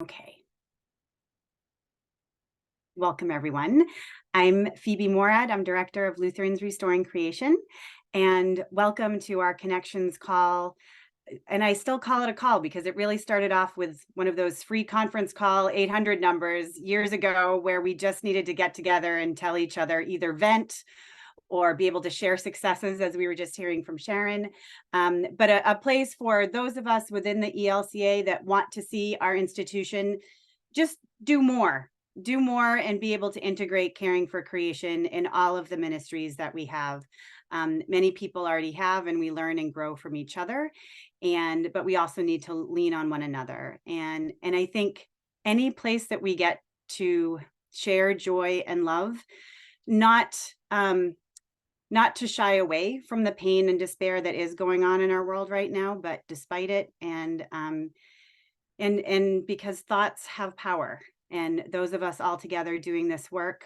Okay. Welcome, everyone. I'm Phoebe Morad. I'm Director of Lutherans Restoring Creation, and welcome to our Connections call. And I still call it a call because it really started off with one of those free conference call 800 numbers years ago where we just needed to get together and tell each other, either vent or be able to share successes, as we were just hearing from Sharon, but a place for those of us within the ELCA that want to see our institution just do more and be able to integrate caring for creation in all of the ministries that we have. Many people already have, and we learn and grow from each other. But we also need to lean on one another. And I think any place that we get to share joy and love, not to shy away from the pain and despair that is going on in our world right now, but despite it, and because thoughts have power, and those of us all together doing this work,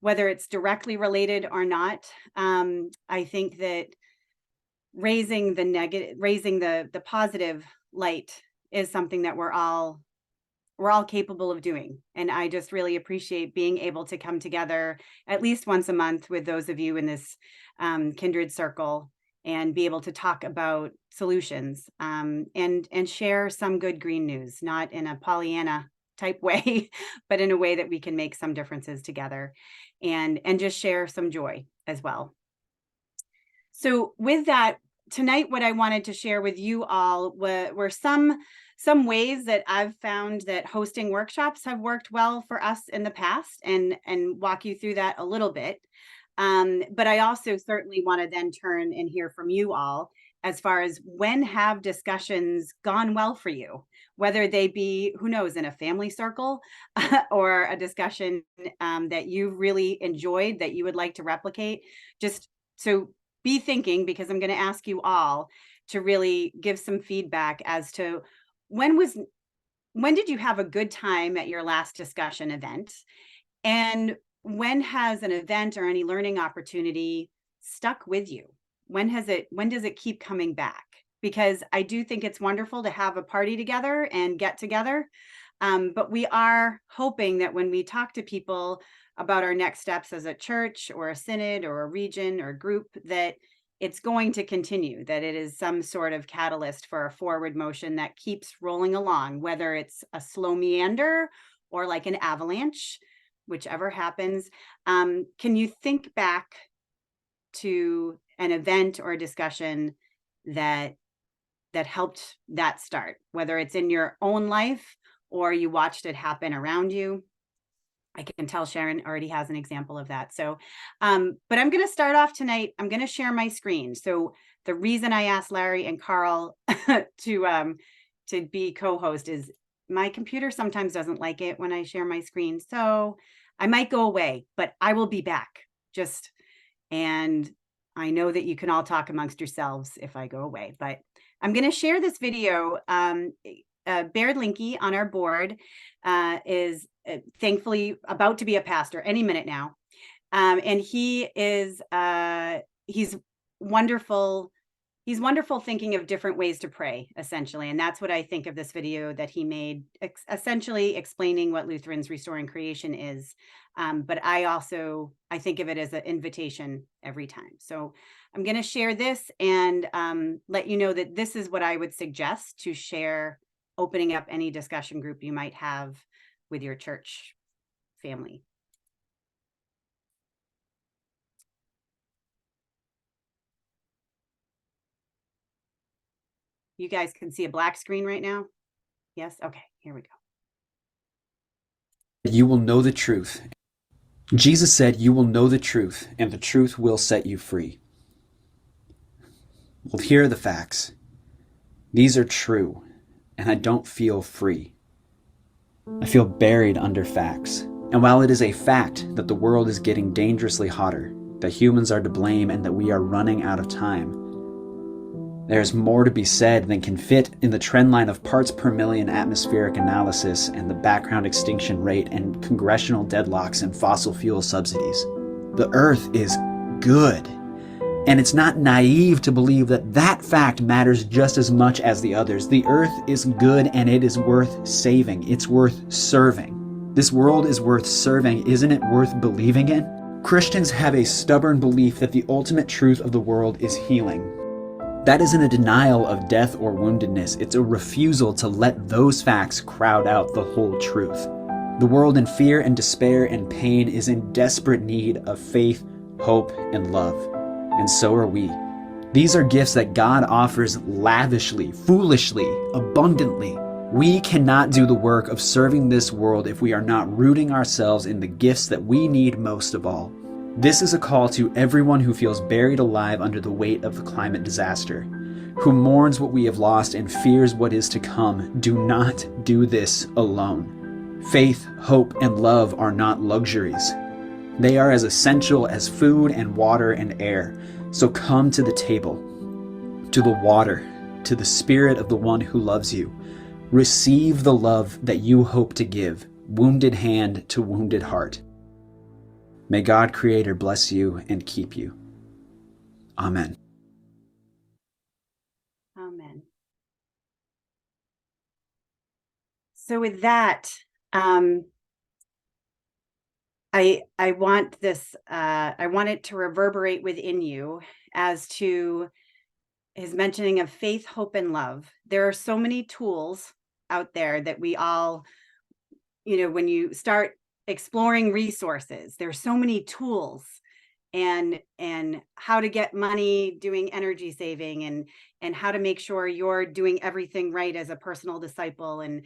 whether it's directly related or not, I think that raising the positive light is something that we're all capable of doing. And I just really appreciate being able to come together at least once a month with those of you in this kindred circle and be able to talk about solutions, and share some good green news, not in a Pollyanna type way, but in a way that we can make some differences together, and just share some joy as well. So with that, tonight, what I wanted to share with you all were some ways that I've found that hosting workshops have worked well for us in the past, and walk you through that a little bit. But I also certainly want to then turn and hear from you all as far as when have discussions gone well for you, whether they be, who knows, in a family circle or a discussion that you really enjoyed that you would like to replicate. Just so be thinking, because I'm going to ask you all to really give some feedback as to when did you have a good time at your last discussion event, and when has an event or any learning opportunity stuck with you? When does it keep coming back? Because I do think it's wonderful to have a party together and get together. But we are hoping that when we talk to people about our next steps as a church or a synod or a region or group, that it's going to continue, that it is some sort of catalyst for a forward motion that keeps rolling along, whether it's a slow meander or like an avalanche, whichever happens. Can you think back to an event or a discussion that helped that start, whether it's in your own life or you watched it happen around you? I can tell Sharon already has an example of that. So, but I'm going to start off tonight. I'm going to share my screen. So the reason I asked Larry and Carl to be co-host is my computer sometimes doesn't like it when I share my screen. So I might go away, but I will be back. And I know that you can all talk amongst yourselves if I go away, but I'm going to share this video. Baird Linke on our board is thankfully about to be a pastor any minute now. And he is, he's wonderful. He's wonderful thinking of different ways to pray, essentially. And that's what I think of this video that he made, essentially explaining what Lutherans Restoring Creation is. But I think of it as an invitation every time. So I'm going to share this and let you know that this is what I would suggest to share, opening up any discussion group you might have with your church family. You guys can see a black screen right now? Yes? Okay, here we go. You will know the truth. Jesus said, "You will know the truth, and the truth will set you free." Well, here are the facts. These are true, and I don't feel free. I feel buried under facts. And while it is a fact that the world is getting dangerously hotter, that humans are to blame, and that we are running out of time, there's more to be said than can fit in the trend line of parts per million atmospheric analysis and the background extinction rate and congressional deadlocks and fossil fuel subsidies. The Earth is good, And it's not naive to believe that that fact matters just as much as the others. The earth is good and it is worth saving. It's worth serving. This world is worth serving. Isn't it worth believing in? Christians have a stubborn belief that the ultimate truth of the world is healing. That isn't a denial of death or woundedness. It's a refusal to let those facts crowd out the whole truth. The world in fear and despair and pain is in desperate need of faith, hope, and love. And so are we. These are gifts that God offers lavishly, foolishly, abundantly. We cannot do the work of serving this world if we are not rooting ourselves in the gifts that we need most of all. This is a call to everyone who feels buried alive under the weight of the climate disaster, who mourns what we have lost and fears what is to come. Do not do this alone. Faith, hope, and love are not luxuries. They are as essential as food and water and air. So come to the table, to the water, to the Spirit of the one who loves you. Receive the love that you hope to give, wounded hand to wounded heart. May God Creator bless you and keep you. Amen. Amen. So with that, I want this, I want it to reverberate within you as to his mentioning of faith, hope, and love. There are so many tools out there that we all, when you start exploring resources, there's so many tools and how to get money doing energy saving and how to make sure you're doing everything right as a personal disciple and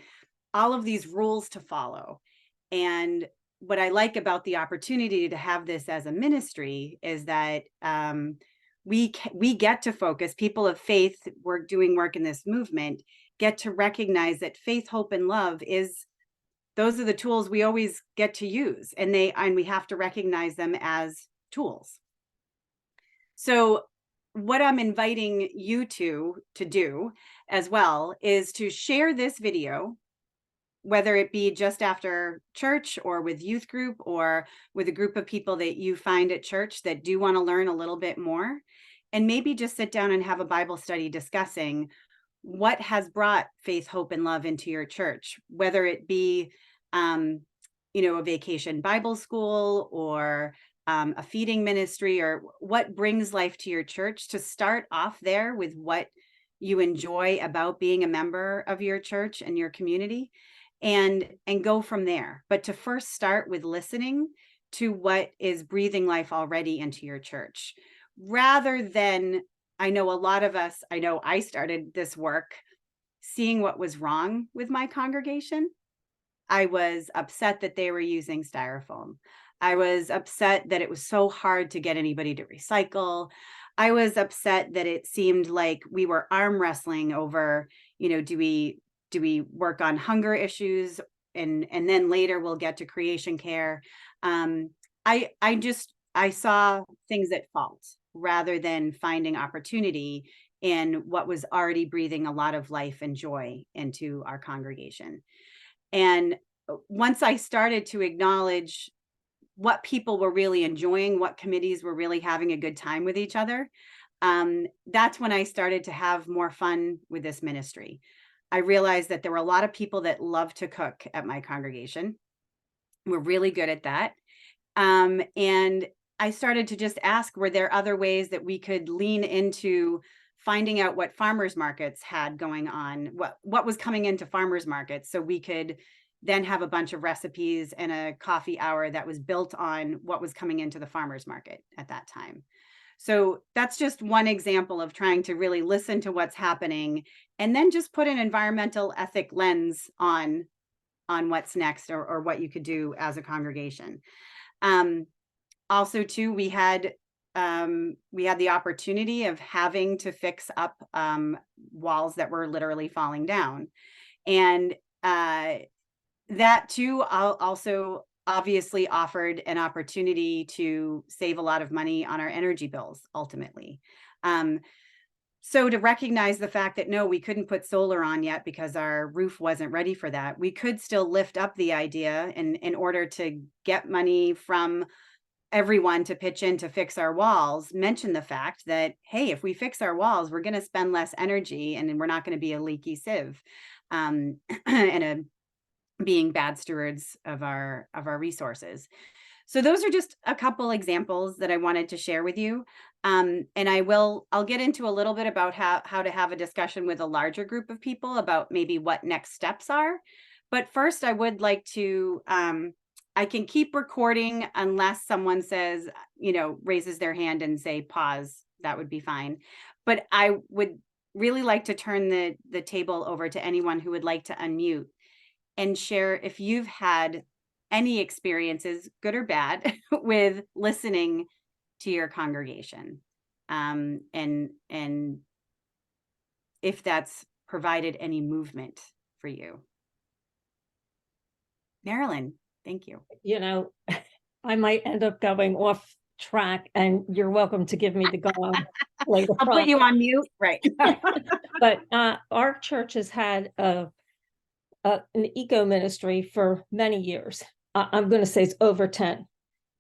all of these rules to follow. And what I like about the opportunity to have this as a ministry is that we get to focus, people of faith, we're doing work in this movement, get to recognize that faith, hope, and love those are the tools we always get to use, and we have to recognize them as tools. So what I'm inviting you to do as well is to share this video, whether it be just after church or with youth group or with a group of people that you find at church that do want to learn a little bit more, and maybe just sit down and have a Bible study discussing what has brought faith, hope, and love into your church, whether it be, a vacation Bible school or a feeding ministry, or what brings life to your church. To start off there with what you enjoy about being a member of your church and your community, and go from there. But to first start with listening to what is breathing life already into your church, rather than, I know I started this work seeing what was wrong with my congregation. I was upset that they were using styrofoam. I was upset that it was so hard to get anybody to recycle. I was upset that it seemed like we were arm wrestling over, do we work on hunger issues, and then later we'll get to creation care. I saw things at fault rather than finding opportunity in what was already breathing a lot of life and joy into our congregation. And once I started to acknowledge what people were really enjoying, what committees were really having a good time with each other, that's when I started to have more fun with this ministry. I realized that there were a lot of people that love to cook at my congregation. We're really good at that. And I started to just ask, were there other ways that we could lean into finding out what farmers markets had going on, what was coming into farmers markets, so we could then have a bunch of recipes and a coffee hour that was built on what was coming into the farmers market at that time. So that's just one example of trying to really listen to what's happening and then just put an environmental ethic lens on what's next, or what you could do as a congregation. Also too, we had the opportunity of having to fix up walls that were literally falling down. And that too also obviously offered an opportunity to save a lot of money on our energy bills ultimately. So to recognize the fact that no, we couldn't put solar on yet because our roof wasn't ready for that, we could still lift up the idea in order to get money from everyone to pitch in to fix our walls mention the fact that, hey, if we fix our walls, we're going to spend less energy and we're not going to be a leaky sieve, and being bad stewards of our resources. So those are just a couple examples that I wanted to share with you. And I'll get into a little bit about how to have a discussion with a larger group of people about maybe what next steps are. But first, I would like to, I can keep recording unless someone says, raises their hand and say pause. That would be fine. But I would really like to turn the table over to anyone who would like to unmute and share if you've had any experiences, good or bad, with listening to your congregation, and if that's provided any movement for you. Marilyn, thank you. I might end up going off track, and you're welcome to give me the go on later. I'll put you on mute, right? But our church has had an eco ministry for many years. I'm going to say it's over 10.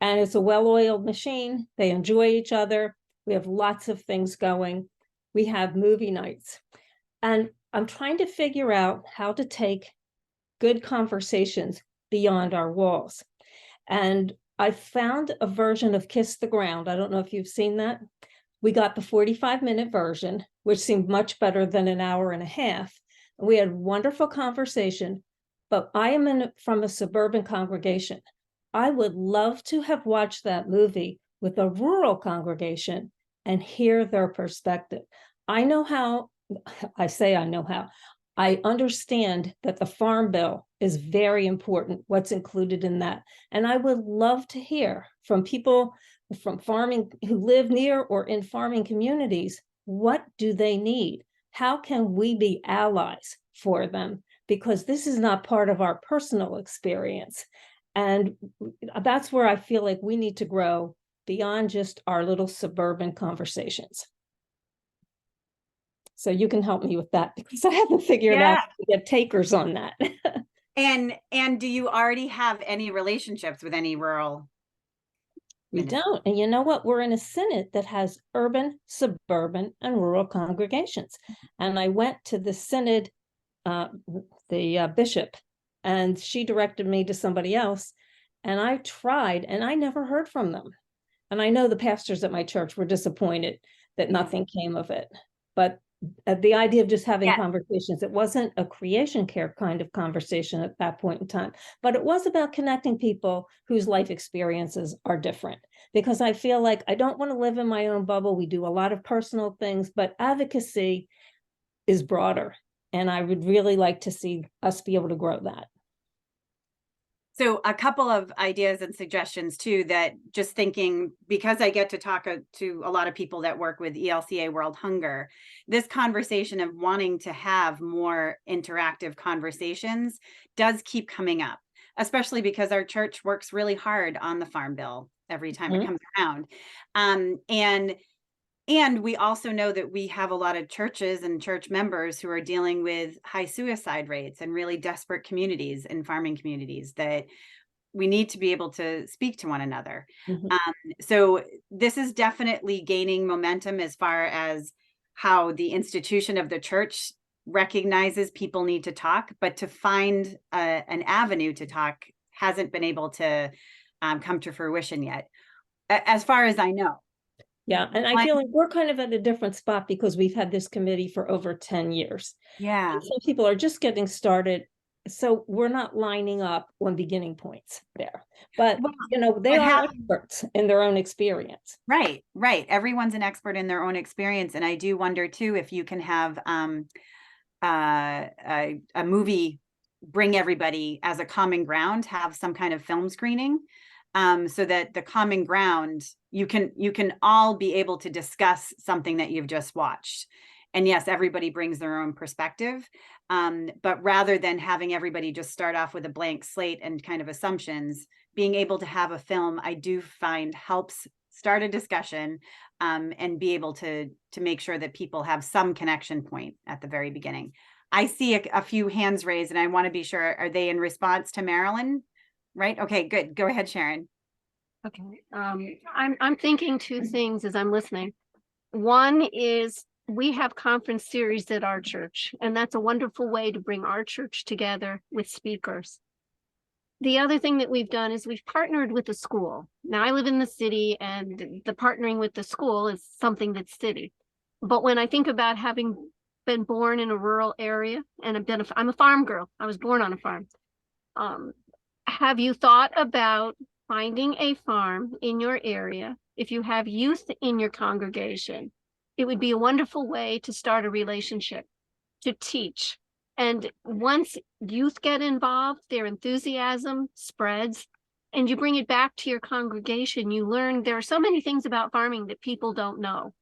And it's a well-oiled machine. They enjoy each other. We have lots of things going. We have movie nights. And I'm trying to figure out how to take good conversations beyond our walls. And I found a version of Kiss the Ground. I don't know if you've seen that. We got the 45-minute version, which seemed much better than an hour and a half. We had wonderful conversation, but I am from a suburban congregation. I would love to have watched that movie with a rural congregation and hear their perspective. I know how, I understand that the Farm Bill is very important, what's included in that. And I would love to hear from people from farming who live near or in farming communities, what do they need? How can we be allies for them? Because this is not part of our personal experience. And that's where I feel like we need to grow beyond just our little suburban conversations. So you can help me with that, because I haven't figured out how to get takers on that. And do you already have any relationships with any rural? We don't. And you know what? We're in a synod that has urban, suburban, and rural congregations. And I went to the synod, the bishop, and she directed me to somebody else. And I tried, and I never heard from them. And I know the pastors at my church were disappointed that nothing came of it. But the idea of just having conversations, it wasn't a creation care kind of conversation at that point in time, but it was about connecting people whose life experiences are different. Because I feel like I don't want to live in my own bubble. We do a lot of personal things, but advocacy is broader. And I would really like to see us be able to grow that. So a couple of ideas and suggestions too, that just thinking, because I get to talk to a lot of people that work with ELCA World Hunger, this conversation of wanting to have more interactive conversations does keep coming up, especially because our church works really hard on the Farm Bill every time it comes around. And we also know that we have a lot of churches and church members who are dealing with high suicide rates and really desperate communities and farming communities that we need to be able to speak to one another. So this is definitely gaining momentum as far as how the institution of the church recognizes people need to talk, but to find an avenue to talk hasn't been able to come to fruition yet, as far as I know. Yeah, and I feel like we're kind of at a different spot because we've had this committee for over 10 years. Yeah. And some people are just getting started. So we're not lining up on beginning points there. But, they are experts in their own experience. Right. Everyone's an expert in their own experience. And I do wonder, too, if you can have a movie bring everybody as a common ground, have some kind of film screening. So that the common ground, you can all be able to discuss something that you've just watched. And yes, everybody brings their own perspective. But rather than having everybody just start off with a blank slate and kind of assumptions, being able to have a film, I do find helps start a discussion, and be able to make sure that people have some connection point at the very beginning. I see a few hands raised, and I want to be sure, are they in response to Marilyn? Right? Okay, good. Go ahead, Sharon. Okay. I'm thinking two things as I'm listening. One is we have conference series at our church, and that's a wonderful way to bring our church together with speakers. The other thing that we've done is we've partnered with the school. Now I live in the city, and the partnering with the school is something that's city. But when I think about having been born in a rural area, and I'm a farm girl. I was born on a farm. Have you thought about finding a farm in your area? If you have youth in your congregation, it would be a wonderful way to start a relationship, to teach. And once youth get involved, their enthusiasm spreads, and you bring it back to your congregation. You learn there are so many things about farming that people don't know.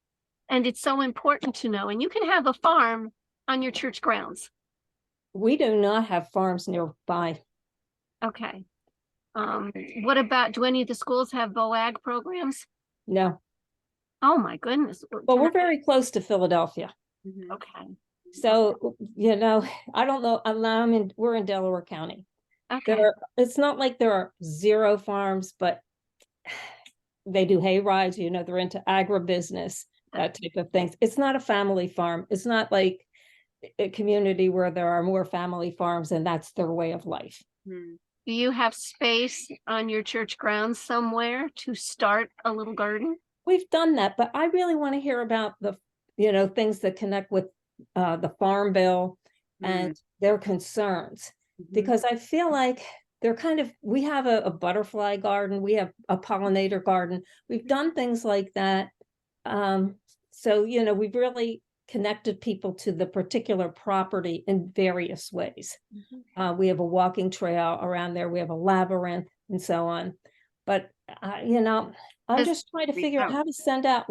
And it's so important to know. And you can have a farm on your church grounds. We do not have farms nearby. Okay. What about, do any of the schools have VOAG programs? No, Oh my goodness. but we're very close to Philadelphia. Mhm. Okay. So, I don't know. We're in Delaware County. Okay. It's not like there are zero farms, but they do hay rides, they're into agribusiness, that type of things. It's not a family farm. It's not like a community where there are more family farms and that's their way of life. Hmm. Do you have space on your church grounds somewhere to start a little garden? We've done that, but I really want to hear about the, things that connect with the Farm Bill and their concerns, Mhm. because I feel like we have a butterfly garden, we have a pollinator garden, we've done things like that. So, we've really connected people to the particular property in various ways. We have a walking trail around there, we have a labyrinth and so on. But, I'm Does- just trying to figure out how to send out,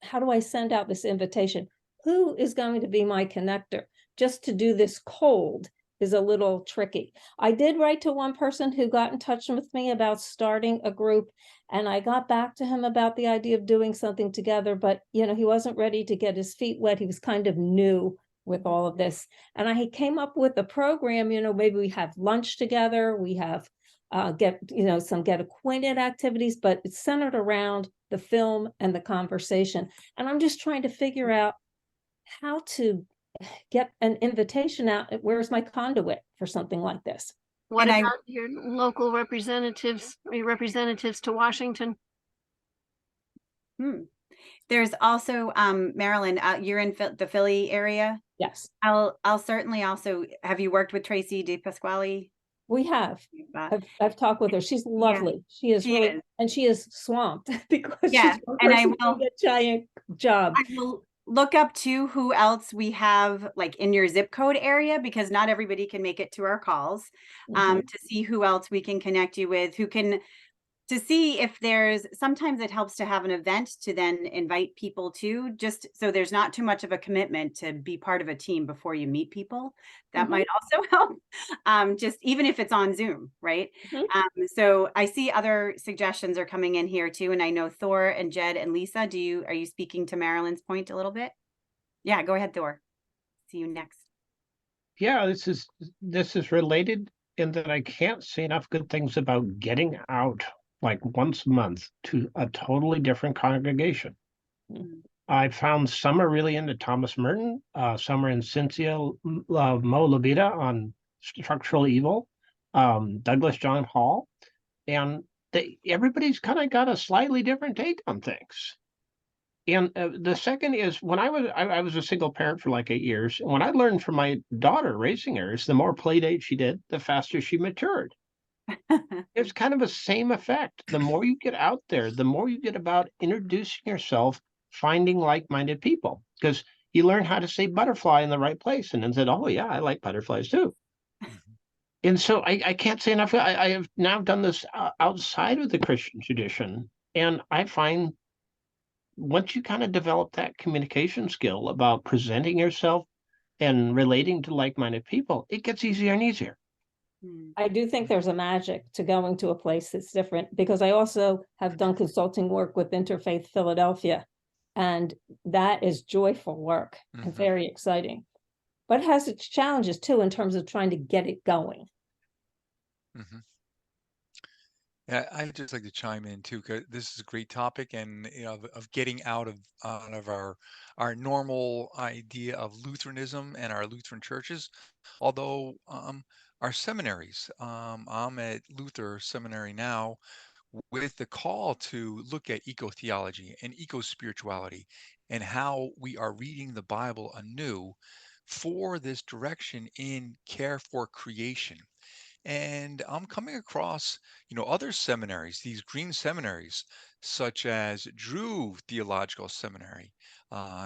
how do I send out this invitation? Who is going to be my connector? Just to do this cold is a little tricky. I did write to one person who got in touch with me about starting a group, and I got back to him about the idea of doing something together, but he wasn't ready to get his feet wet. He was kind of new with all of this. And I came up with a program, maybe we have lunch together, we have some get acquainted activities, but it's centered around the film and the conversation. And I'm just trying to figure out how to get an invitation out. Where's my conduit for something like this? What And about your local representatives, or your representatives to Washington? There's also Marilyn, you're in the Philly area. Yes, I'll certainly also, have you worked with Tracy DePasquale? we have. Uh, I've talked with her. She's lovely. She is she really, is. and she is swamped because Yeah, she's one and I person will- doing a giant job. I will look up too who else we have like in your zip code area, because not everybody can make it to our calls. Mhm. To see who else we can connect you with, to see if sometimes it helps to have an event to then invite people to, just so there's not too much of a commitment to be part of a team before you meet people. That might also help, just even if it's on Zoom, right? So I see other suggestions are coming in here too. And I know Thor and Jed and Lisa, are you speaking to Marilyn's point a little bit? Yeah, go ahead, Thor. See you next. Yeah, this is related in that I can't say enough good things about getting out like once a month to a totally different congregation. I found some are really into Thomas Merton, some are in Cynthia Mo Levita on structural evil, Douglas John Hall, and everybody's kind of got a slightly different take on things. And the second is when I was a single parent for like 8 years. And when I learned from my daughter raising her, is the more play dates she did, the faster she matured. It's kind of a same effect. The more you get out there, the more you get about introducing yourself, finding like-minded people, because you learn how to say butterfly in the right place, and then said, "Oh yeah, I like butterflies too." And so I can't say enough. I have now done this outside of the Christian tradition, and I find once you kind of develop that communication skill about presenting yourself and relating to like-minded people, it gets easier and easier. I do think there's a magic to going to a place that's different, because I also have done consulting work with Interfaith Philadelphia, and that is joyful work and very exciting, but it has its challenges too in terms of trying to get it going. Yeah, I'd just like to chime in too, because this is a great topic, and of getting out of our normal idea of Lutheranism and our Lutheran churches. Although our seminaries, I'm at Luther Seminary now, with the call to look at eco-theology and eco-spirituality and how we are reading the Bible anew for this direction in care for creation. And I'm coming across, other seminaries, these green seminaries, such as Drew Theological Seminary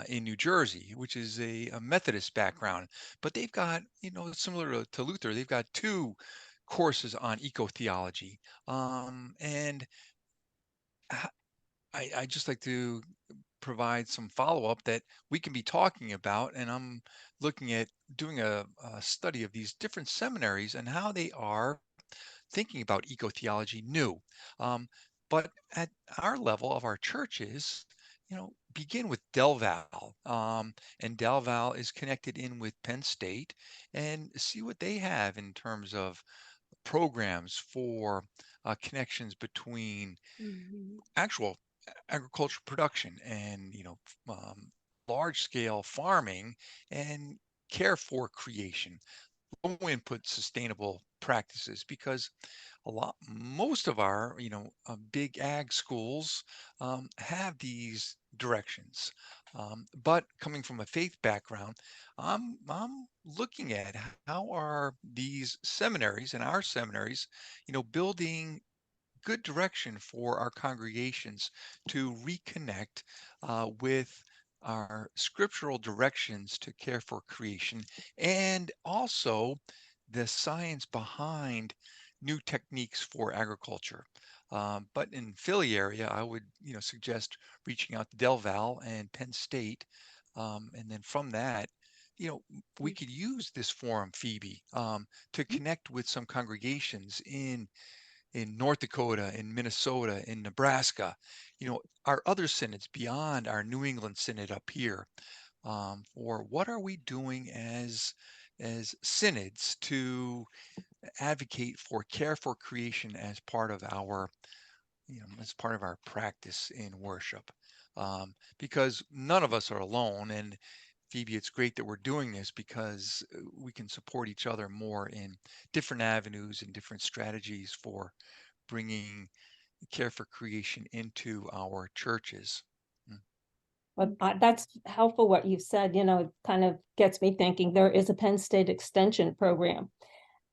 in New Jersey, which is a Methodist background. But they've got, similar to Luther, they've got two courses on eco-theology. And I just like to provide some follow-up that we can be talking about. And I'm looking at doing a study of these different seminaries and how they are thinking about eco-theology new. Um, but at our level of our churches, begin with Del Val. And Del Val is connected in with Penn State, and see what they have in terms of programs for connections between Mhm. actual agriculture production and large scale farming and care for creation, low input sustainable practices, because most of our big ag schools have these directions. But coming from a faith background, I'm looking at how are these seminaries and our seminaries building good direction for our congregations to reconnect with our scriptural directions to care for creation, and also the science behind new techniques for agriculture. But in Philly area, I would suggest reaching out to Del Val and Penn State, and then from that, we could use this forum, Phoebe, to connect with some congregations in North Dakota, in Minnesota, in Nebraska, our other synods beyond our New England synod up here, for what are we doing as synods to advocate for care for creation as part of our practice in worship, because none of us are alone. And Phoebe, it's great that we're doing this because we can support each other more in different avenues and different strategies for bringing care for creation into our churches. Mm. But that's helpful what you've said. It kind of gets me thinking there is a Penn State extension program,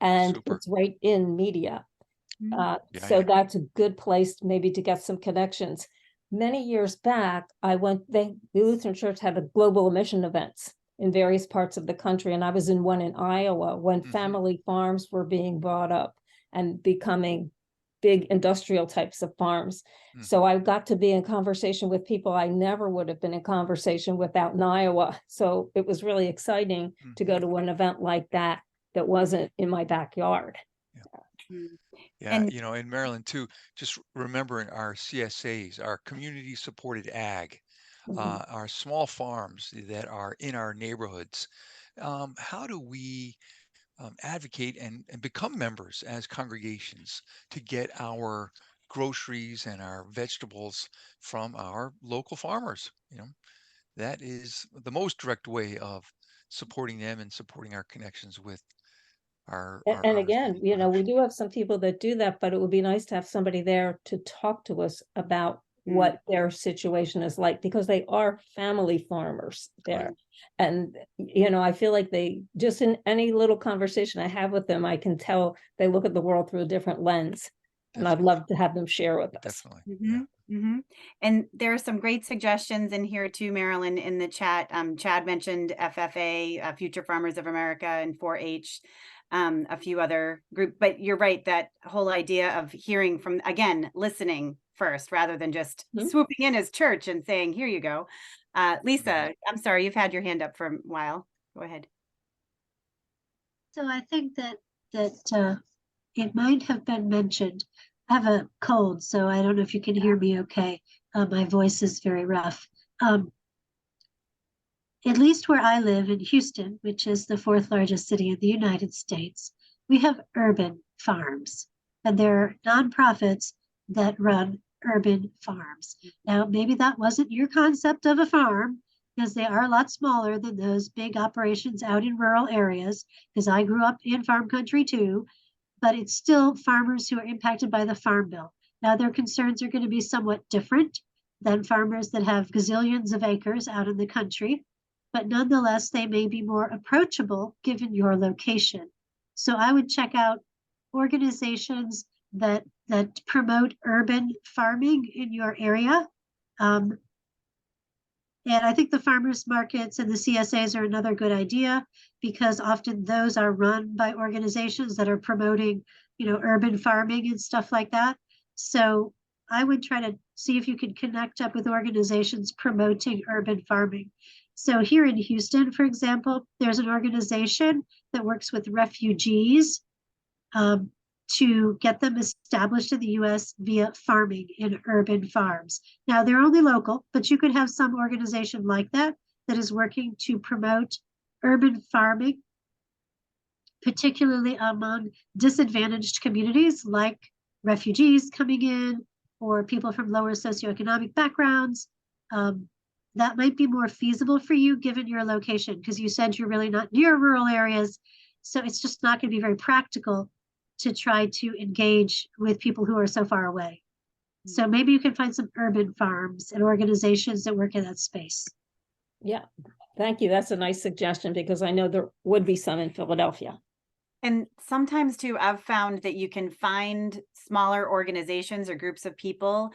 and Super. it's right in media. Yeah, So yeah. that's a good place maybe to get some connections. Many years back, the Lutheran Church had a global mission events in various parts of the country, and I was in one in Iowa when family farms were being brought up and becoming big industrial types of farms. So I got to be in conversation with people I never would have been in conversation with out in Iowa. So it was really exciting to go to an event like that wasn't in my backyard. Yeah, And in Maryland too, just remembering our CSAs, our community supported ag, our small farms that are in our neighborhoods. How do we advocate and become members as congregations to get our groceries and our vegetables from our local farmers? That is the most direct way of supporting them and supporting our connections with And our again, we production. do have some people that do that, but it would be nice to have somebody there to talk to us about what their situation is like, because they are family farmers there. And, I feel like they just, in any little conversation I have with them, I can tell they look at the world through a different lens. And I'd Definitely. love to have them share with us. Definitely. Yeah. And there are some great suggestions in here too, Marilyn, in the chat. Chad mentioned FFA, Future Farmers of America, and 4-H, a few other groups. But you're right, that whole idea of hearing from, again, listening first, rather than just swooping in as church and saying, here you go. Lisa, I'm sorry, you've had your hand up for a while. Go ahead. So I think that it might have been mentioned. I have a cold, so I don't know if you can hear me okay. My voice is very rough. At least where I live in Houston, which is the 4th largest city in the United States, we have urban farms, and they're nonprofits that run urban farms. Now, maybe that wasn't your concept of a farm, because they are a lot smaller than those big operations out in rural areas, because I grew up in farm country too, but it's still farmers who are impacted by the Farm Bill. Now, their concerns are going to be somewhat different than farmers that have gazillions of acres out in the country, but nonetheless, they may be more approachable given your location. So I would check out organizations that promote urban farming in your area. And I think the farmers markets and the CSAs are another good idea, because often those are run by organizations that are promoting, urban farming and stuff like that. So I would try to see if you can connect up with organizations promoting urban farming. So here in Houston, for example, there's an organization that works with refugees to get them established in the US via farming in urban farms. Now, they're only local, but you could have some organization like that that is working to promote urban farming, particularly among disadvantaged communities like refugees coming in or people from lower socioeconomic backgrounds. That might be more feasible for you given your location, because you said you're really not near rural areas. So it's just not going to be very practical to try to engage with people who are so far away. So maybe you can find some urban farms and organizations that work in that space. Yeah, thank you. That's a nice suggestion, because I know there would be some in Philadelphia. And sometimes too, I've found that you can find smaller organizations or groups of people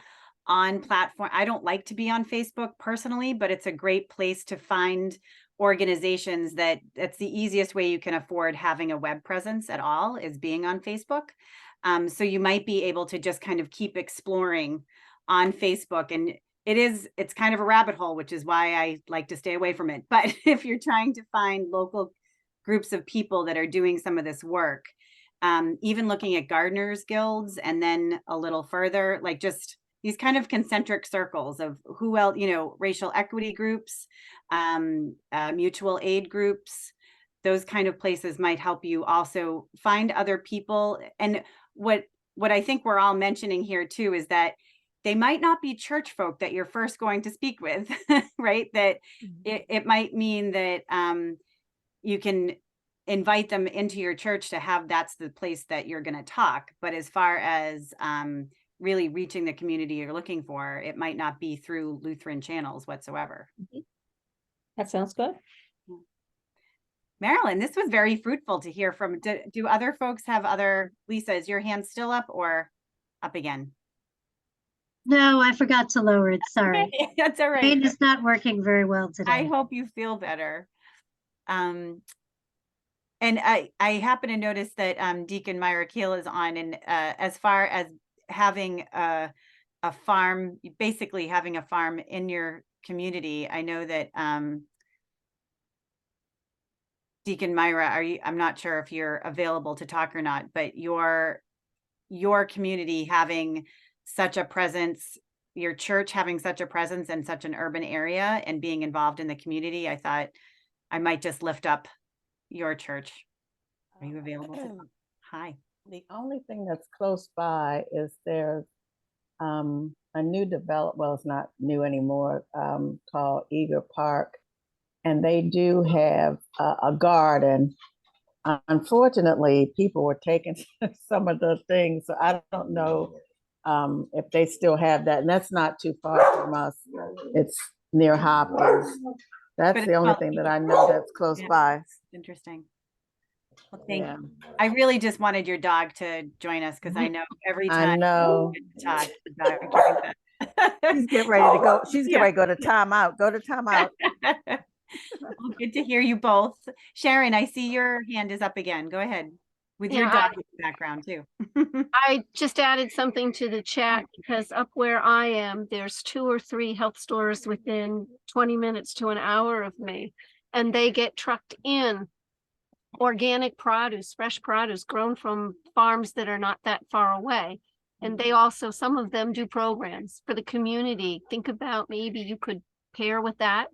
on platform. I don't like to be on Facebook personally, but it's a great place to find organizations that's the easiest way you can afford having a web presence at all, is being on Facebook. So you might be able to just kind of keep exploring on Facebook, and it's kind of a rabbit hole, which is why I like to stay away from it. But if you're trying to find local groups of people that are doing some of this work, even looking at gardeners guilds, and then a little further, like just these kind of concentric circles of who else, racial equity groups, mutual aid groups, those kind of places might help you also find other people. And what I think we're all mentioning here too is that they might not be church folk that you're first going to speak with, right? That it might mean that you can invite them into your church to have, that's the place that you're going to talk. But as far as really reaching the community you're looking for, it might not be through Lutheran channels whatsoever. That sounds good. Marilyn, this was very fruitful to hear from. Do other folks have other? Lisa, is your hand still up or up again? No, I forgot to lower it. Sorry. That's all right. Brain is not working very well today. I hope you feel better. And I happen to notice that Deacon Myra Keel is on, and as far as having a farm, basically having a farm in your community, I know that Deacon Myra, I'm not sure if you're available to talk or not, but your community having such a presence, your church having such a presence in such an urban area and being involved in the community, I thought I might just lift up your church. Are you available to talk? Hi. The only thing that's close by is there's a new development, well, it's not new anymore, called Eager Park. And they do have a garden. Unfortunately, people were taking some of the things, so I don't know if they still have that. And that's not too far from us. It's near Hopkins. That's the only thing that I know that's close by. Interesting. Well, thank you. I really just wanted your dog to join us, because I know every time I know. talk, the dog She's getting ready to go. She's getting ready to go to timeout. Go to timeout. Well, good to hear you both. Sharon, I see your hand is up again. Go ahead with your dog in the background too. I just added something to the chat, because up where I am, there's 2 or 3 health stores within 20 minutes to an hour of me, and they get trucked in organic produce, fresh produce grown from farms that are not that far away. And they also, some of them do programs for the community. Think about maybe you could pair with that.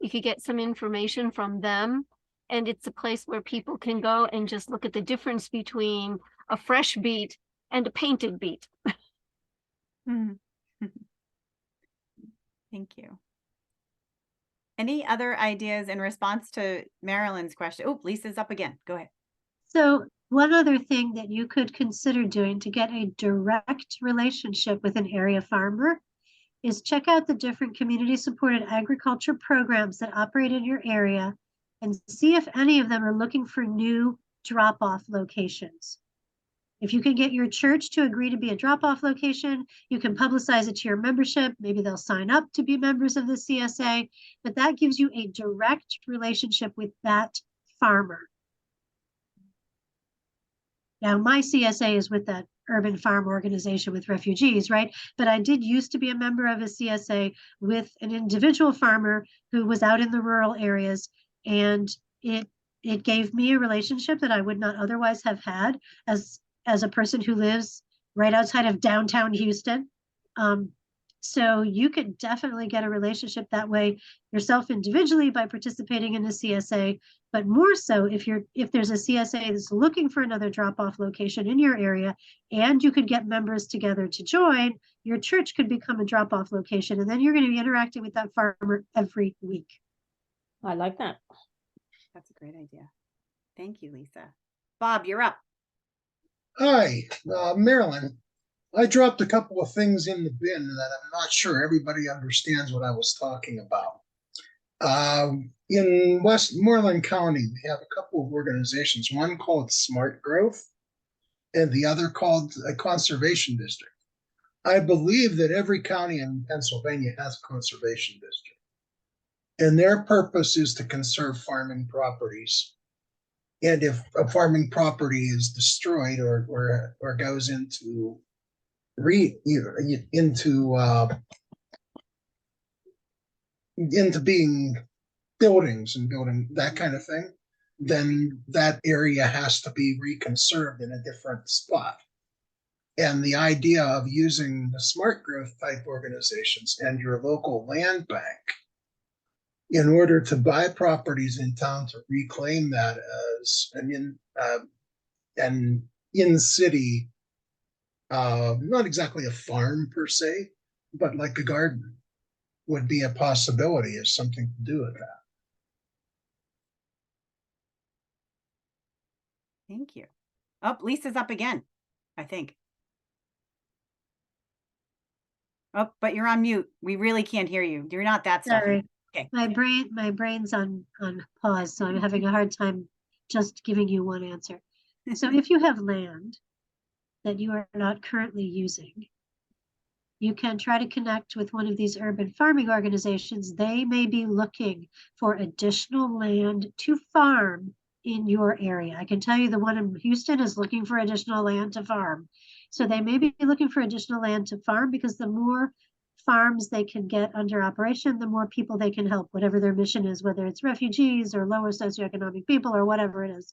You could get some information from them. And it's a place where people can go and just look at the difference between a fresh beet and a painted beet. Mhm. Thank you. Any other ideas in response to Marilyn's question? Oh, Lisa's up again. Go ahead. So one other thing that you could consider doing to get a direct relationship with an area farmer is check out the different community supported agriculture programs that operate in your area and see if any of them are looking for new drop-off locations. If you can get your church to agree to be a drop-off location, you can publicize it to your membership. Maybe they'll sign up to be members of the CSA, but that gives you a direct relationship with that farmer. Now, my CSA is with that urban farm organization with refugees, right? But I did used to be a member of a CSA with an individual farmer who was out in the rural areas, and it gave me a relationship that I would not otherwise have had as a person who lives right outside of downtown Houston. So you could definitely get a relationship that way yourself individually by participating in a CSA, but more so if there's a CSA that's looking for another drop-off location in your area, and you could get members together to join, your church could become a drop-off location, and then you're going to be interacting with that farmer every week. I like that. That's a great idea. Thank you, Lisa. Bob, you're up. Hi, Marilyn. I dropped a couple of things in the bin that I'm not sure everybody understands what I was talking about. In Westmoreland County, we have a couple of organizations, one called Smart Growth and the other called a Conservation District. I believe that every county in Pennsylvania has a conservation district, and their purpose is to conserve farming properties. And if a farming property is destroyed or goes into into being buildings and building that kind of thing, then that area has to be reconserved in a different spot. And the idea of using the smart growth type organizations and your local land bank in order to buy properties in town to reclaim that as an in-city, not exactly a farm per se, but like a garden would be a possibility as something to do with that. Thank you. Oh, Lisa's up again, I think. Oh, but you're on mute. We really can't hear you. You're not that stuffy. Sorry. Okay. My brain's on pause, so I'm having a hard time just giving you one answer. So if you have land that you are not currently using, you can try to connect with one of these urban farming organizations. They may be looking for additional land to farm in your area. I can tell you the one in Houston is looking for additional land to farm. So they may be looking for additional land to farm, because the more farms they can get under operation, the more people they can help, whatever their mission is, whether it's refugees or lower socioeconomic people or whatever it is.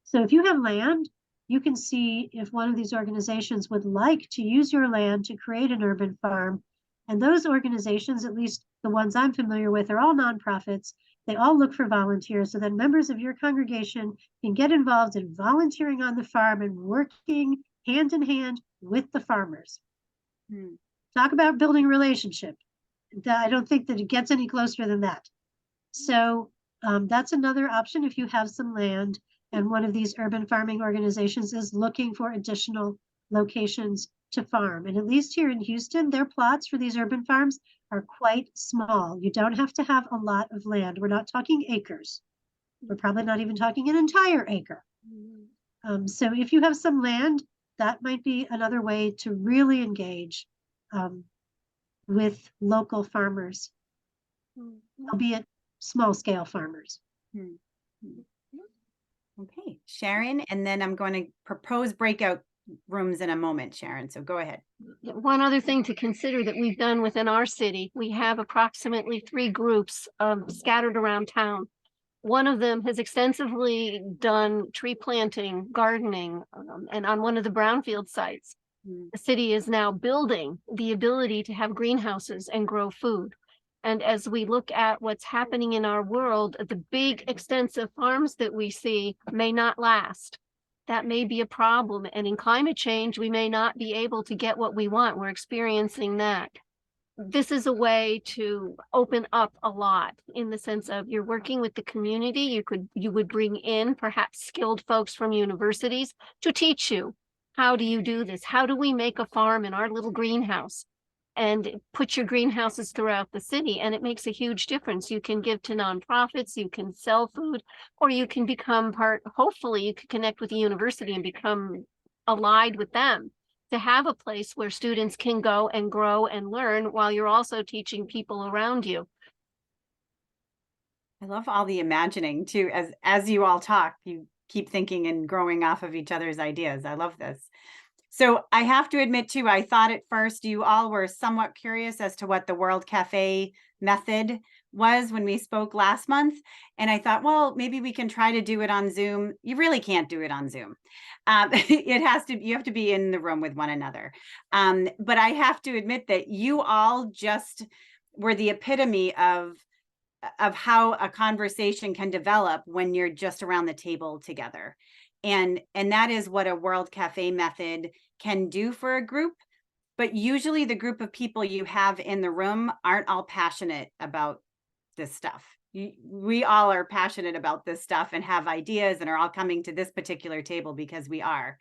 So if you have land, you can see if one of these organizations would like to use your land to create an urban farm. And those organizations, at least the ones I'm familiar with, are all nonprofits. They all look for volunteers, so that members of your congregation can get involved in volunteering on the farm and working hand in hand with the farmers. Talk about building a relationship. I don't think that it gets any closer than that. So that's another option if you have some land and one of these urban farming organizations is looking for additional locations to farm. And at least here in Houston, their plots for these urban farms are quite small. You don't have to have a lot of land. We're not talking acres. We're probably not even talking an entire acre. So if you have some land, that might be another way to really engage with local farmers, albeit small scale farmers. Okay, Sharon, and then I'm going to propose breakout rooms in a moment, Sharon, so go ahead. One other thing to consider that we've done within our city, we have approximately 3 groups scattered around town. One of them has extensively done tree planting, gardening, and on one of the brownfield sites, the city is now building the ability to have greenhouses and grow food. And as we look at what's happening in our world, the big extensive farms that we see may not last. that may be a problem. And in climate change, we may not be able to get what we want. We're experiencing that. This is a way to open up a lot in the sense of you're working with the community. You would bring in perhaps skilled folks from universities to teach you. How do you do this? How do we make a farm in our little greenhouse? And put your greenhouses throughout the city, and it makes a huge difference. You can give to nonprofits, you can sell food, or you can become hopefully you could connect with the university and become allied with them to have a place where students can go and grow and learn while you're also teaching people around you. I love all the imagining too. As you all talk, you keep thinking and growing off of each other's ideas. I love this. So I have to admit too, I thought at first you all were somewhat curious as to what the World Cafe method was when we spoke last month. And I thought, well, maybe we can try to do it on Zoom. You really can't do it on Zoom. You have to be in the room with one another. But I have to admit that you all just were the epitome of how a conversation can develop when you're just around the table together. And that is what a World Cafe method can do for a group. But usually the group of people you have in the room aren't all passionate about this stuff. We all are passionate about this stuff and have ideas and are all coming to this particular table because we are.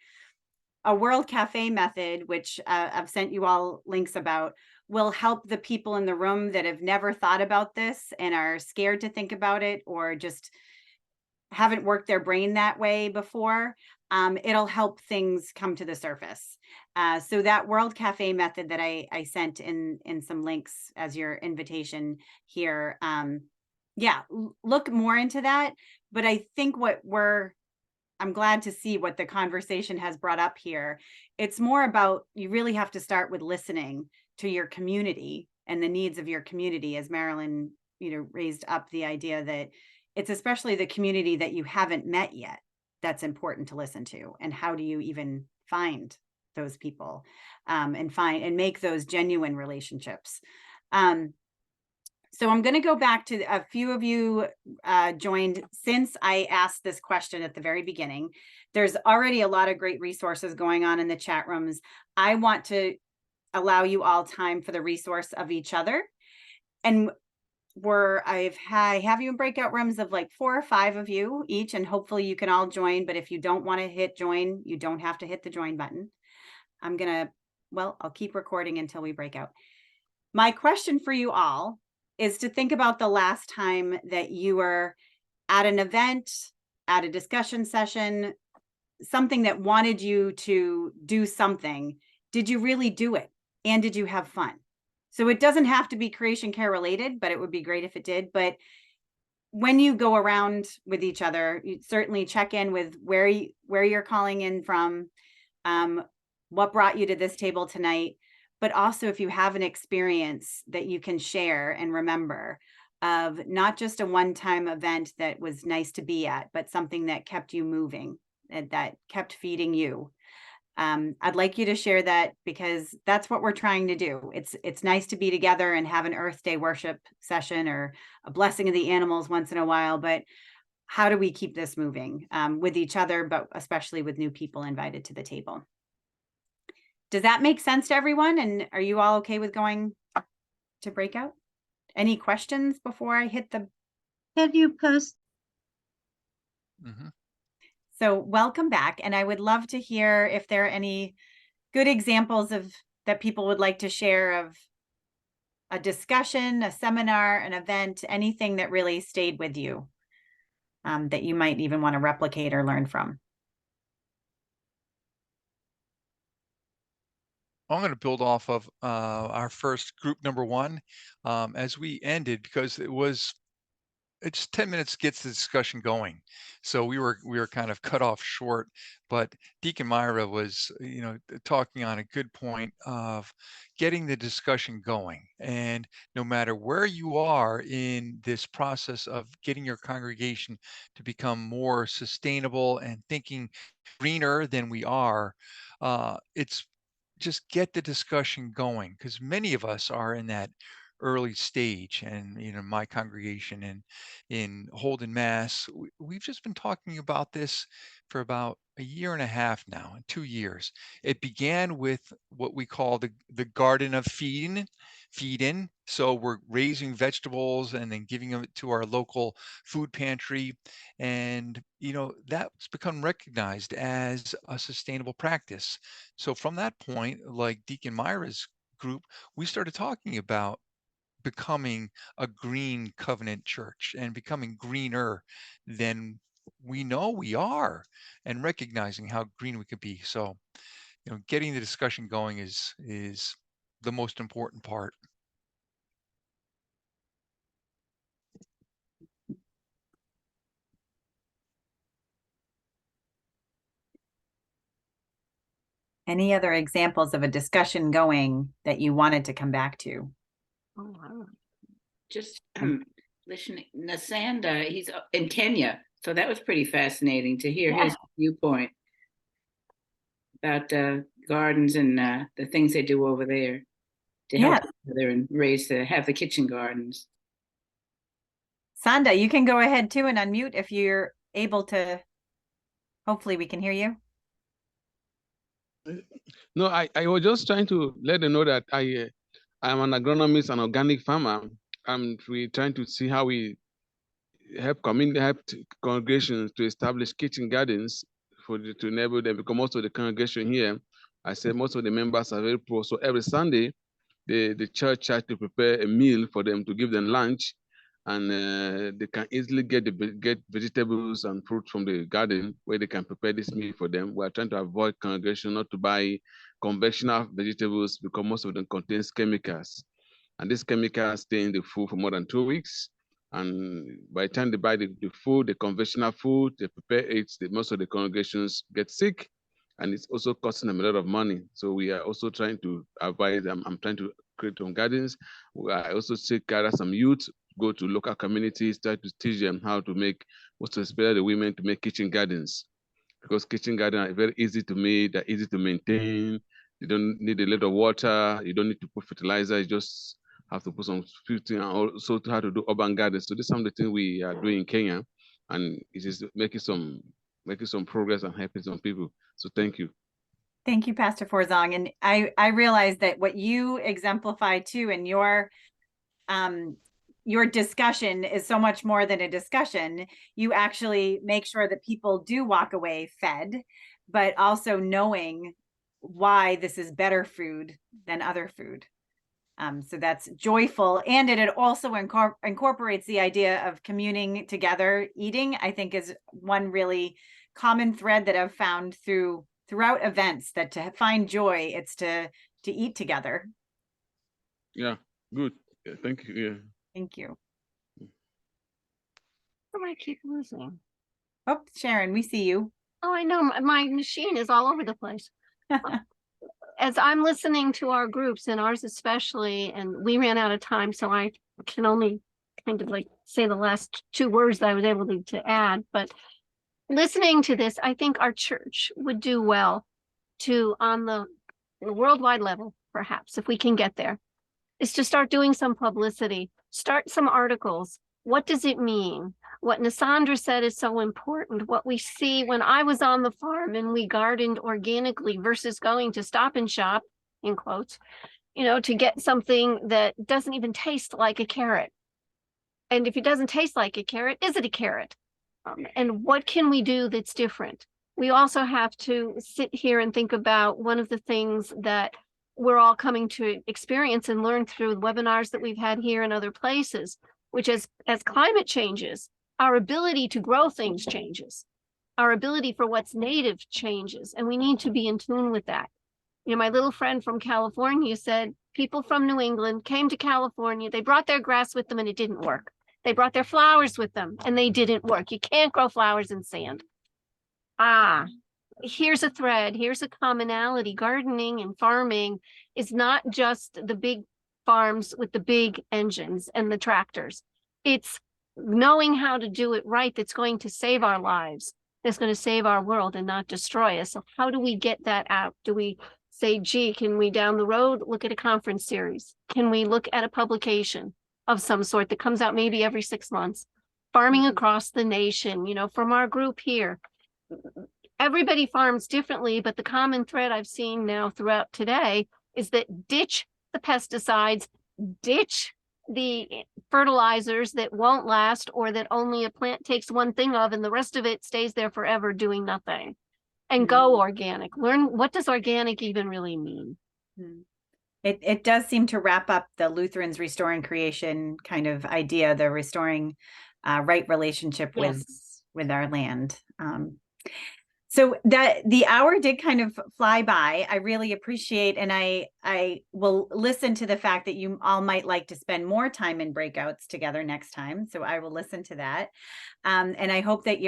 A World Cafe method, which I've sent you all links about, will help the people in the room that have never thought about this and are scared to think about it or just haven't worked their brain that way before. It'll help things come to the surface. So that World Cafe method that I sent in some links as your invitation here. Yeah, look more into that. But I think I'm glad to see what the conversation has brought up here. It's more about, you really have to start with listening to your community and the needs of your community, as Marilyn, raised up the idea that it's especially the community that you haven't met yet that's important to listen to. And how do you even find those people and make those genuine relationships? So I'm going to go back to a few of you joined since I asked this question at the very beginning. There's already a lot of great resources going on in the chat rooms. I want to allow you all time for the resource of each other. And I have you in breakout rooms of like 4 or 5 of you each, and hopefully you can all join. But if you don't want to hit join, you don't have to hit the join button. I'll keep recording until we break out. My question for you all is to think about the last time that you were at an event, at a discussion session, something that wanted you to do something. Did you really do it? And did you have fun? So it doesn't have to be creation care related, but it would be great if it did. But when you go around with each other, you certainly check in with where you're calling in from, what brought you to this table tonight, but also if you have an experience that you can share and remember of not just a one-time event that was nice to be at, but something that kept you moving and that kept feeding you. I'd like you to share that because that's what we're trying to do. It's nice to be together and have an Earth Day worship session or a blessing of the animals once in a while, but how do we keep this moving with each other, but especially with new people invited to the table? Does that make sense to everyone? And are you all okay with going to breakout? Any questions before I hit the... Can you post? Mm-hmm. So welcome back. And I would love to hear if there are any good examples that people would like to share of a discussion, a seminar, an event, anything that really stayed with you that you might even want to replicate or learn from. I'm going to build off of our first group number 1 as we ended, because it's 10 minutes gets the discussion going. So we were kind of cut off short, but Deacon Myra was, talking on a good point of getting the discussion going. And no matter where you are in this process of getting your congregation to become more sustainable and thinking greener than we are, it's just get the discussion going, because many of us are in that early stage. And my congregation in Holden, Mass, we've just been talking about this for about a year and a half now, 2 years. It began with what we call the garden of feed in. So we're raising vegetables and then giving them to our local food pantry. And, that's become recognized as a sustainable practice. So from that point, like Deacon Myra's group, we started talking about becoming a green covenant church and becoming greener than we know we are, and recognizing how green we could be. So, getting the discussion going is the most important part. Any other examples of a discussion going that you wanted to come back to? Oh, wow. Just listening, Nasanda, he's in Kenya, so that was pretty fascinating to hear his viewpoint about gardens and the things they do over there to help each other and have the kitchen gardens. Sanda, you can go ahead too and unmute if you're able to. Hopefully we can hear you. No, I was just trying to let them know that I'm an agronomist and organic farmer, and we're trying to see how we help congregations to establish kitchen gardens to enable them, because most of the congregation here, I said most of the members are very poor. So every Sunday, the church has to prepare a meal for them to give them lunch, and they can easily get vegetables and fruit from the garden where they can prepare this meal for them. We are trying to avoid congregation not to buy conventional vegetables because most of them contains chemicals, and these chemicals stay in the food for more than 2 weeks. And by the time they buy the food, the conventional food, they prepare it, most of the congregations get sick, and it's also costing them a lot of money. So we are also trying to avoid them. I'm trying to create some gardens. I also gather some youth, go to local communities, try to teach them how to make, most especially the women, to make kitchen gardens. Because kitchen gardens are very easy to make, they're easy to maintain. You don't need a lot of water. You don't need to put fertilizer. You just have to put some filtering, and also how to do urban gardens. So this is some of the things we are doing in Kenya, and it is making some progress and helping some people. So thank you. Thank you, Pastor Forzong. And I realize that what you exemplify too in your discussion is so much more than a discussion. You actually make sure that people do walk away fed, but also knowing why this is better food than other food. So that's joyful. And it also incorporates the idea of communing together. Eating, I think, is one really common thread that I've found throughout events, that to find joy, it's to eat together. Yeah, good. Yeah, thank you. Yeah. Thank you. I keep losing. Oh, Sharon, we see you. Oh, I know. My machine is all over the place. As I'm listening to our groups, and ours especially, and we ran out of time, so I can only kind of like say the last 2 words that I was able to add. But listening to this, I think our church would do well to, on the worldwide level, perhaps, if we can get there, is to start doing some publicity, start some articles. What does it mean? What Nasandra said is so important. What we see when I was on the farm and we gardened organically versus going to Stop and Shop, in quotes, to get something that doesn't even taste like a carrot. And if it doesn't taste like a carrot, is it a carrot? And what can we do that's different? We also have to sit here and think about one of the things that we're all coming to experience and learn through webinars that we've had here and other places, which as climate changes, our ability to grow things changes. Our ability for what's native changes, and we need to be in tune with that. My little friend from California said people from New England came to California, they brought their grass with them and it didn't work. They brought their flowers with them and they didn't work. You can't grow flowers in sand. Here's a thread, here's a commonality. Gardening and farming is not just the big farms with the big engines and the tractors. It's knowing how to do it right that's going to save our lives, that's going to save our world and not destroy us. So how do we get that out? Do we say, gee, can we down the road look at a conference series? Can we look at a publication of some sort that comes out maybe every 6 months? Farming across the nation, you know, from our group here. Everybody farms differently, but the common thread I've seen now throughout today is that ditch the pesticides, ditch the fertilizers that won't last or that only a plant takes one thing of and the rest of it stays there forever doing nothing. And go organic. Learn, what does organic even really mean? It does seem to wrap up the Lutherans restoring creation kind of idea, the restoring right relationship with our land. So that the hour did kind of fly by. I really appreciate, and I will listen to the fact that you all might like to spend more time in breakouts together next time. So I will listen to that. And I hope that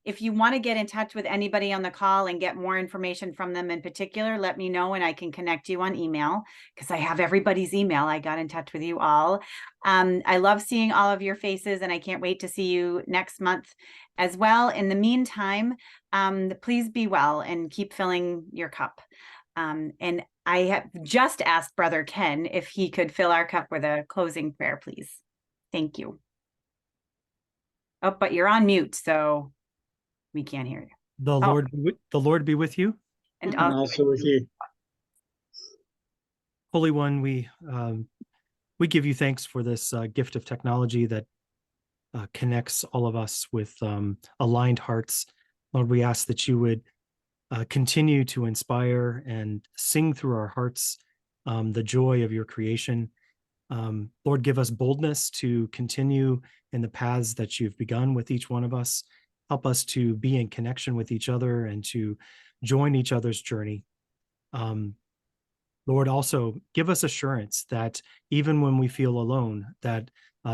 if you want to get in touch with anybody on the call and get more information from them in particular, let me know and I can connect you on email because I have everybody's email. I got in touch with you all. I love seeing all of your faces and I can't wait to see you next month as well. In the meantime, please be well and keep filling your cup. And I have just asked Brother Ken if he could fill our cup with a closing prayer, please. Thank you. Oh, but you're on mute, so we can't hear you. The Lord be with you. And also with you. Holy One, we give you thanks for this gift of technology that connects all of us with aligned hearts. Lord, we ask that you would continue to inspire and sing through our hearts the joy of your creation. Lord, give us boldness to continue in the paths that you've begun with each one of us. Help us to be in connection with each other and to join each other's journey. Lord, also give us assurance that even when we feel alone, that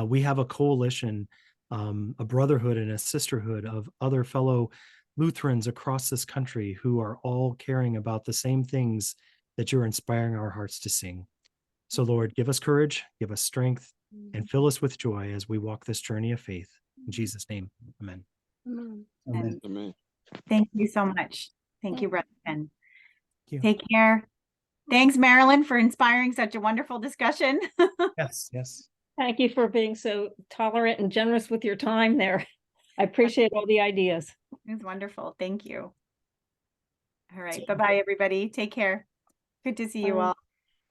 we have a coalition, a brotherhood and a sisterhood of other fellow Lutherans across this country who are all caring about the same things that you're inspiring our hearts to sing. So Lord, give us courage, give us strength, and fill us with joy as we walk this journey of faith. In Jesus' name, amen. Amen. Amen. thank you so much. Thank you, Brother Ken. Thank you. Take care. Thanks, Marilyn, for inspiring such a wonderful discussion. Yes. Thank you for being so tolerant and generous with your time there. I appreciate all the ideas. It was wonderful. Thank you. All right. Bye-bye, everybody. Take care. Good to see you all.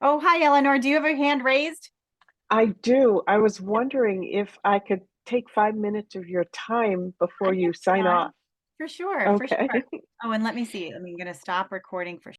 Oh, hi, Eleanor. Do you have a hand raised? I do. I was wondering if I could take 5 minutes of your time before you sign off. For sure. Okay. For sure. Oh, and let me see. I'm going to stop recording for